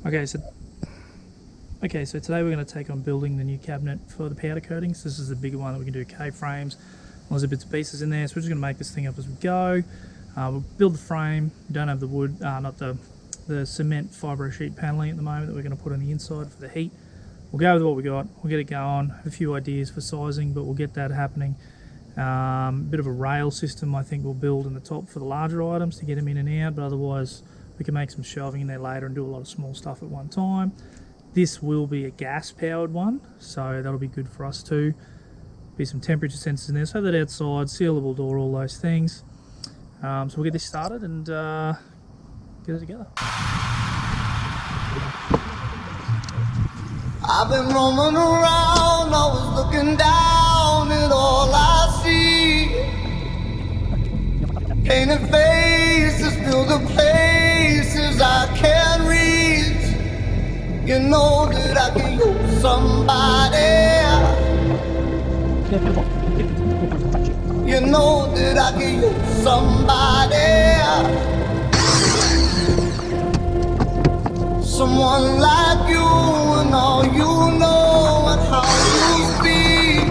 Okay, so today we're going to take on building the new cabinet for the powder coatings. This is the bigger one that we can do K-frames. Lots of bits and pieces in there, so we're just going to make this thing up as we go. We'll build the frame. We don't have the wood, not the cement fibro sheet paneling at the moment that we're going to put on the inside for the heat. We'll go with what we got. We'll get it going. Have a few ideas for sizing, but we'll get that happening. Bit of a rail system I think we'll build in the top for the larger items to get them in and out, but otherwise we can make some shelving in there later and do a lot of small stuff at one time. This will be a gas powered one, so that'll be good for us too. Be some temperature sensors in there, so that outside, sealable door, all those things. So we'll get this started and get it together. I've been roaming around, always looking down at all I see. Painted faces fill the places I can't reach. You know that I can use somebody. You know that I can use somebody. Someone like you and all you know and how you speak.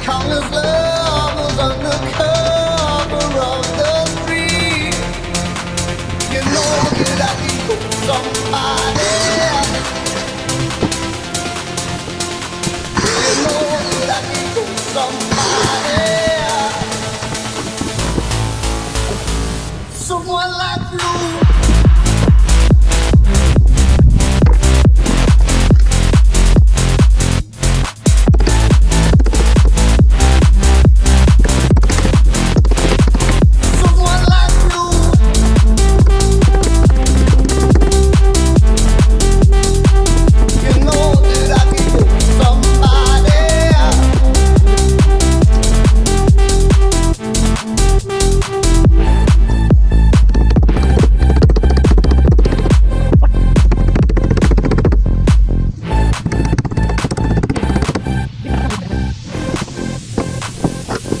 Countless lovers under cover of the street. You know that I can use somebody. You know that I can use somebody. Someone like you.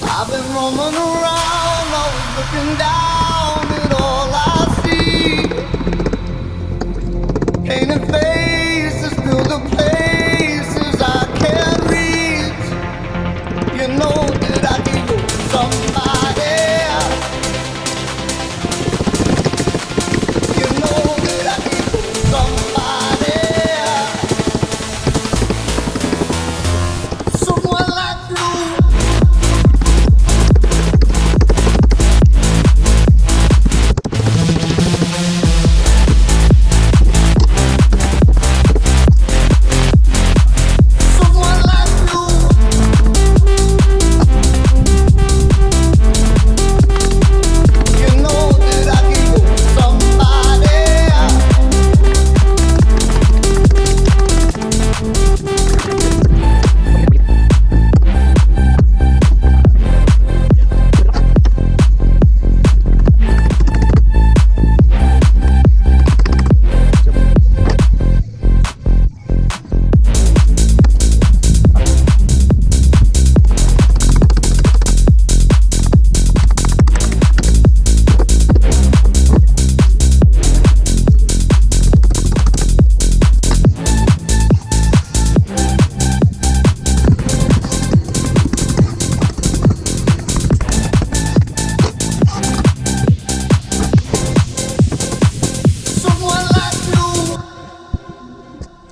I've been roaming around, always looking down at all I see. Painted faces fill the places I can't reach. You know that I can use somebody. You know that I can use somebody. Someone like you.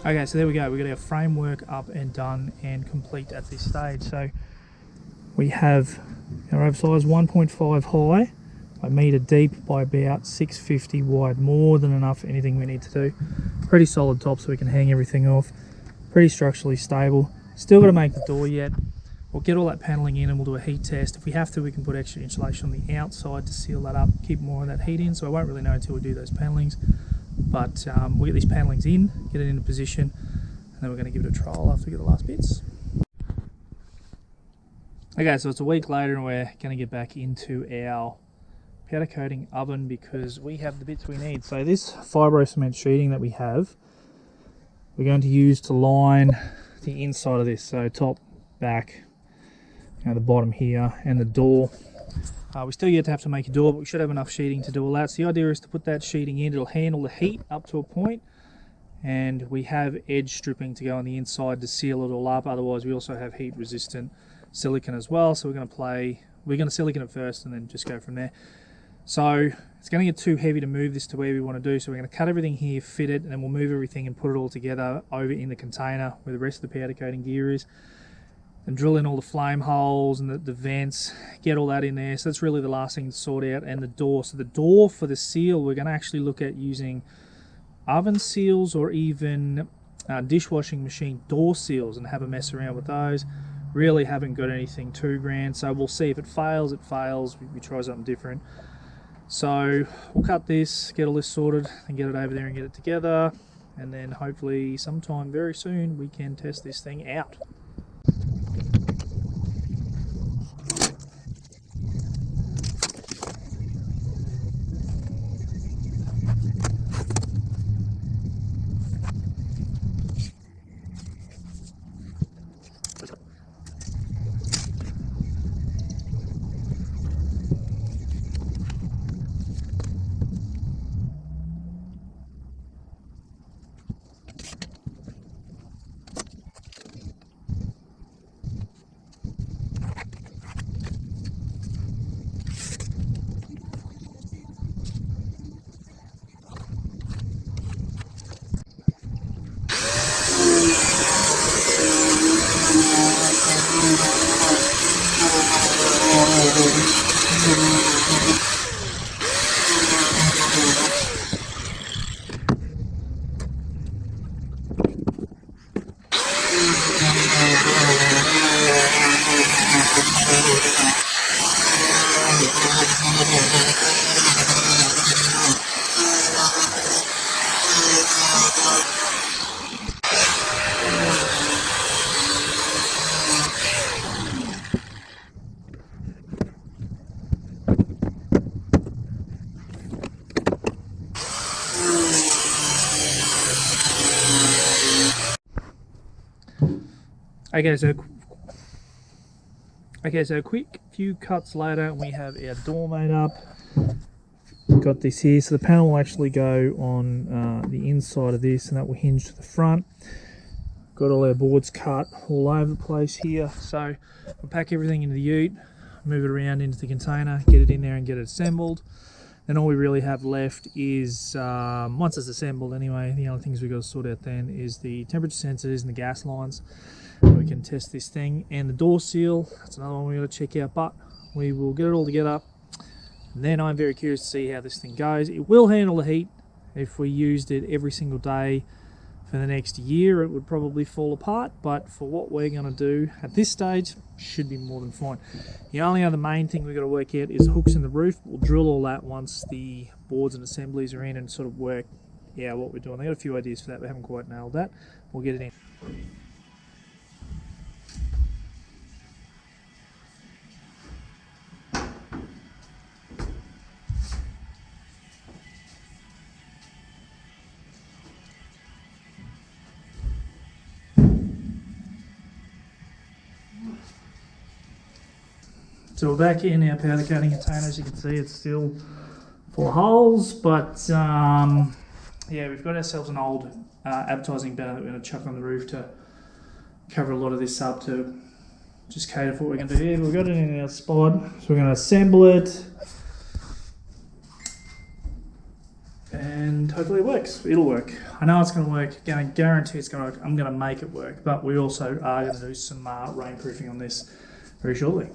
Okay, so there we go. We've got our framework up and done and complete at this stage. So we have our oversize 1.5 high, a metre deep by about 650 wide, more than enough for anything we need to do. Pretty solid top so we can hang everything off. Pretty structurally stable. Still got to make the door yet. We'll get all that paneling in and we'll do a heat test. If we have to, we can put extra insulation on the outside to seal that up, keep more of that heat in. So I won't really know until we do those panelings. But we'll get these panelings in, get it into position, and then we're going to give it a trial after we get the last bits. Okay, so it's a week later and we're going to get back into our powder coating oven because we have the bits we need. So this fibro cement sheeting that we have, we're going to use to line the inside of this. So top, back, the bottom here, and the door We still yet have to make a door, but we should have enough sheeting to do all that. So the idea is to put that sheeting in. It'll handle the heat up to a point, and we have edge stripping to go on the inside to seal it all up. Otherwise, we also have heat resistant silicone as well. So we're going to silicone it first and then just go from there. So it's going to get too heavy to move this to where we want to do. So we're going to cut everything here, fit it, and then we'll move everything and put it all together over in the container where the rest of the powder coating gear is. And drill in all the flame holes and the vents, get all that in there. So that's really the last thing to sort out. And the door. So the door for the seal, we're going to actually look at using oven seals or even dishwashing machine door seals and have a mess around with those. Really haven't got anything too grand. So we'll see if it fails, it fails. We try something different. So we'll cut this, get all this sorted, and get it over there and get it together. And then hopefully sometime very soon we can test this thing out. Okay, so a quick few cuts later, we have our door made up. Got this here, so the panel will actually go on the inside of this, and that will hinge to the front. Got all our boards cut all over the place here, so we'll pack everything into the ute, move it around into the container, get it in there and get it assembled. Then all we really have left is, once it's assembled anyway, the only things we've got to sort out then is the temperature sensors and the gas lines. And we can test this thing, and the door seal, that's another one we've got to check out, but we will get it all together. And then I'm very curious to see how this thing goes. It will handle the heat. If we used it every single day for the next year, it would probably fall apart, but for what we're going to do at this stage, should be more than fine. The only other main thing we've got to work out is hooks in the roof. We'll drill all that once the boards and assemblies are in and sort of work out what we're doing. I've got a few ideas for that, but haven't quite nailed that. We'll get it in. So we're back in our powder coating container. As you can see, it's still full of holes, but yeah, we've got ourselves an old advertising banner that we're going to chuck on the roof to cover a lot of this up to just cater for what we're going to do here. We've got it in our spot, so we're going to assemble it, and hopefully it works. It'll work. I know it's going to work. I guarantee it's going to work. I'm going to make it work, but we also are going to do some rainproofing on this very shortly.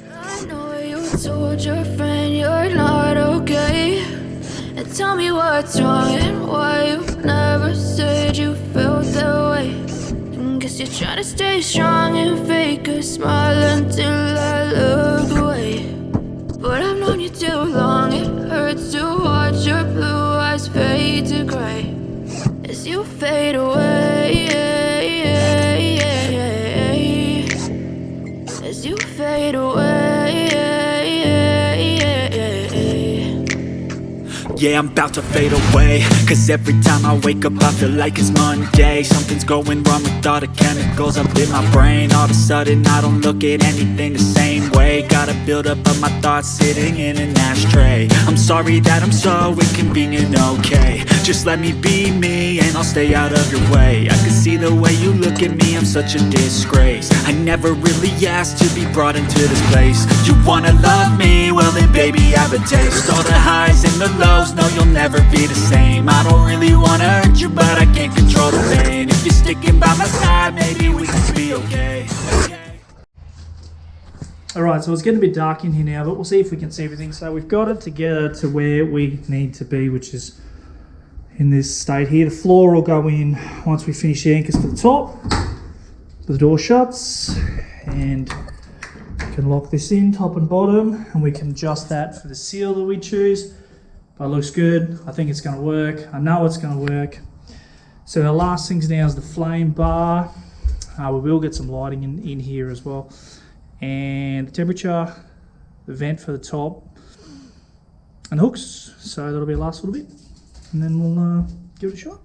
I know you told your friend you're not okay, and tell me what's wrong and why you never said you felt that way. And guess you're trying to stay strong and fake a smile until I look away. But I've known you too long, it hurts to watch your blue eyes fade to gray as you fade away, as you fade away. Yeah, I'm about to fade away, cause every time I wake up I feel like it's Monday. Something's going wrong with all the chemicals up in my brain. All of a sudden I don't look at anything the same way. Got a buildup of my thoughts sitting in an ashtray. I'm sorry that I'm so inconvenient, okay? Just let me be me and I'll stay out of your way. I can see the way you look at me, I'm such a disgrace. I never really asked to be brought into this place. You wanna love me? Well then baby, have a taste. All the highs and the lows, no you'll never be the same. I don't really wanna hurt you, but I can't control the pain. If you're sticking by my side, maybe we can be okay. Alright, so it's getting a bit dark in here now, but we'll see if we can see everything. So we've got it together to where we need to be, which is in this state here. The floor will go in once we finish the anchors for the top. The door shuts, and we can lock this in top and bottom, and we can adjust that for the seal that we choose. But it looks good. I think it's going to work. I know it's going to work. So our last things now is the flame bar. We will get some lighting in here as well. And the temperature, the vent for the top, and hooks. So that'll be the last little bit. And then we'll give it a shot.